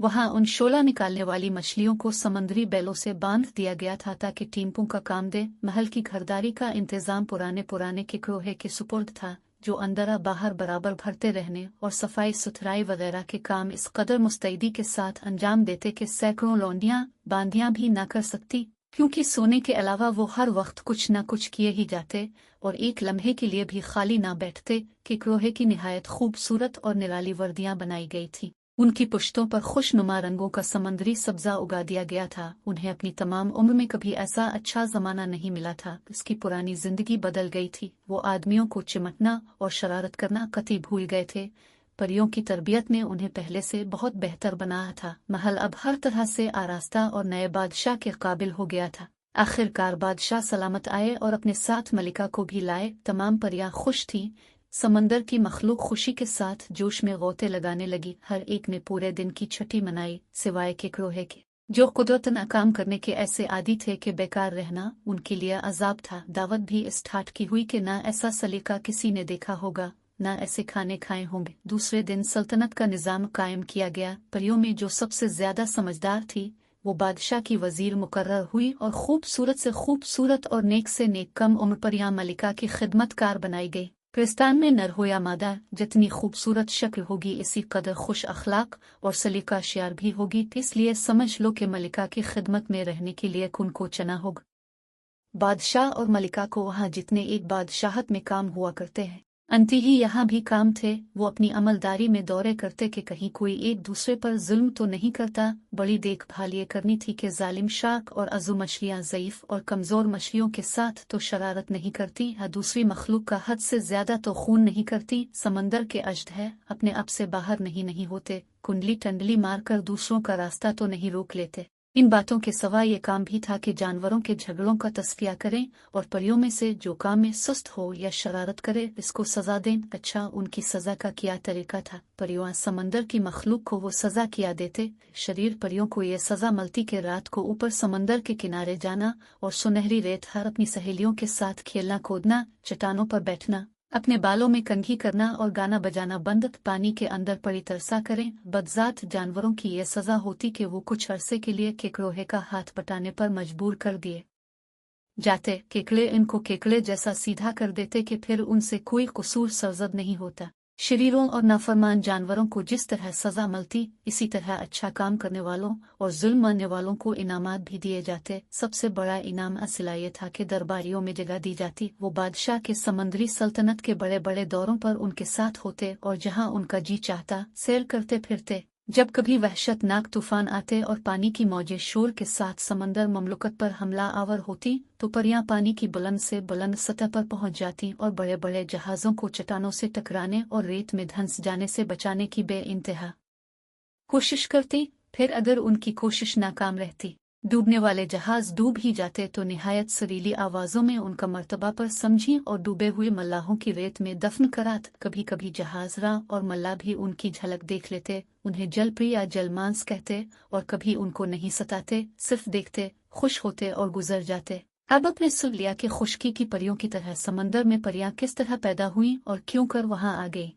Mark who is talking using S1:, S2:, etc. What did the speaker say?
S1: वहां उन शोला निकालने वाली मछलियों को समंदरी बैलों से बांध दिया गया था ताकि टीम्पों का काम दे। महल की घरदारी का इंतजाम पुराने के क्रोहे के सुपुर्द था, जो अंदर बाहर बराबर भरते रहने और सफाई सुथराई वगैरह के काम इस कदर मुस्तैदी के साथ अंजाम देते कि सैकड़ों लौंडियां बांधियां भी ना कर सकती, क्योंकि सोने के अलावा वो हर वक्त कुछ न कुछ किए ही जाते और एक लम्हे के लिए भी खाली ना बैठते कि क्रोहे की निहायत खूबसूरत और निराली वर्दियां बनाई गई थी। उनकी पुश्तों पर खुशनुमा रंगों का समंदरी सब्जा उगा दिया गया था। उन्हें अपनी तमाम उम्र में कभी ऐसा अच्छा जमाना नहीं मिला था। इसकी पुरानी जिंदगी बदल गई थी। वो आदमियों को चिमटना और शरारत करना कतई भूल गए थे। परियों की तरबियत ने उन्हें पहले से बहुत बेहतर बनाया था। महल अब हर तरह से आरास्ता और नए बादशाह के काबिल हो गया था। आखिरकार बादशाह सलामत आए और अपने साथ मलिका को भी लाए। तमाम परियां खुश थीं। समंदर की मखलूक खुशी के साथ जोश में गौते लगाने लगी। हर एक ने पूरे दिन की छठी मनाई, सिवाय के क्रोहे के, जो कुदरतन काम करने के ऐसे आदी थे कि बेकार रहना उनके लिए अजाब था। दावत भी इस ठाट की हुई कि ना ऐसा सलीका किसी ने देखा होगा, ना ऐसे खाने खाए होंगे। दूसरे दिन सल्तनत का निज़ाम कायम किया गया। परियों में जो सबसे ज्यादा समझदार थी वो बादशाह की वजीर मुकर्रर हुई और खूबसूरत से खूबसूरत और नेक से नेक कम उम्र परियां मलिका की खिदमतकार बनाई गई। क्रिस्तान में नर हो या मादा, जितनी खूबसूरत शक्ल होगी इसी कदर खुश अखलाक और सलीका शियार भी होगी। इसलिए समझ लो कि मलिका की खिदमत में रहने के लिए खून को चना होगा। बादशाह और मलिका को वहाँ जितने एक बादशाहत में काम हुआ करते हैं, अंती ही यहाँ भी काम थे। वो अपनी अमलदारी में दौरे करते कि कहीं कोई एक दूसरे पर जुल्म तो नहीं करता। बड़ी देखभाल ये करनी थी कि जालिम शार्क और अज़ू मछलियाँ ज़ईफ और कमज़ोर मछलियों के साथ तो शरारत नहीं करती, या दूसरी मखलूक का हद से ज्यादा तो खून नहीं करती। समंदर के अजदह अपने आप से बाहर नहीं होते। कुंडली टंडली मारकर दूसरों का रास्ता तो नहीं रोक लेते। इन बातों के सिवा ये काम भी था कि जानवरों के झगड़ों का तस्फिया करें और परियों में से जो काम में सुस्त हो या शरारत करे इसको सजा दें। अच्छा, उनकी सजा का क्या तरीका था? परियों समंदर की मखलूक को वो सजा किया देते। शरीर परियों को ये सजा मलती कि रात को ऊपर समंदर के किनारे जाना और सुनहरी रेत हर अपनी सहेलियों के साथ खेलना कूदना, चट्टानों पर बैठना, अपने बालों में कंघी करना और गाना बजाना बंद, पानी के अंदर पड़ी तरसा करें। बदजात जानवरों की यह सजा होती कि वो कुछ अरसे के लिए केकड़ोहे का हाथ बटाने पर मजबूर कर दिए जाते। केकड़े इनको केकड़े जैसा सीधा कर देते कि फिर उनसे कोई कसूर सरजद नहीं होता। शरीरों और नाफरमान जानवरों को जिस तरह सजा मिलती, इसी तरह अच्छा काम करने वालों और जुल्म मानने वालों को इनामात भी दिए जाते। सबसे बड़ा इनाम असिला ये था कि दरबारियों में जगह दी जाती। वो बादशाह के समंदरी सल्तनत के बड़े बड़े दौरों पर उनके साथ होते और जहां उनका जी चाहता सैर करते फिरते। जब कभी वहशतनाक तूफान आते और पानी की मौजें शोर के साथ समंदर ममलुकत पर हमला आवर होती तो परियां पानी की बुलंद से बुलंद सतह पर पहुंच जाती और बड़े बड़े जहाजों को चट्टानों से टकराने और रेत में धंस जाने से बचाने की बेइंतहा कोशिश करती। फिर अगर उनकी कोशिश नाकाम रहती, डूबने वाले जहाज डूब ही जाते तो निहायत सरीली आवाजों में उनका मर्तबा पर समझी और डूबे हुए मल्लाहों की रेत में दफन करात। कभी कभी जहाजरा और मल्लाह भी उनकी झलक देख लेते, उन्हें जलप्रिय या जलमांस कहते, और कभी उनको नहीं सताते, सिर्फ देखते, खुश होते और गुजर जाते। अब अपने सुन लिया कि खुशकी की परियों की तरह समंदर में परियां किस तरह पैदा हुई और क्यों कर वहां आ गई।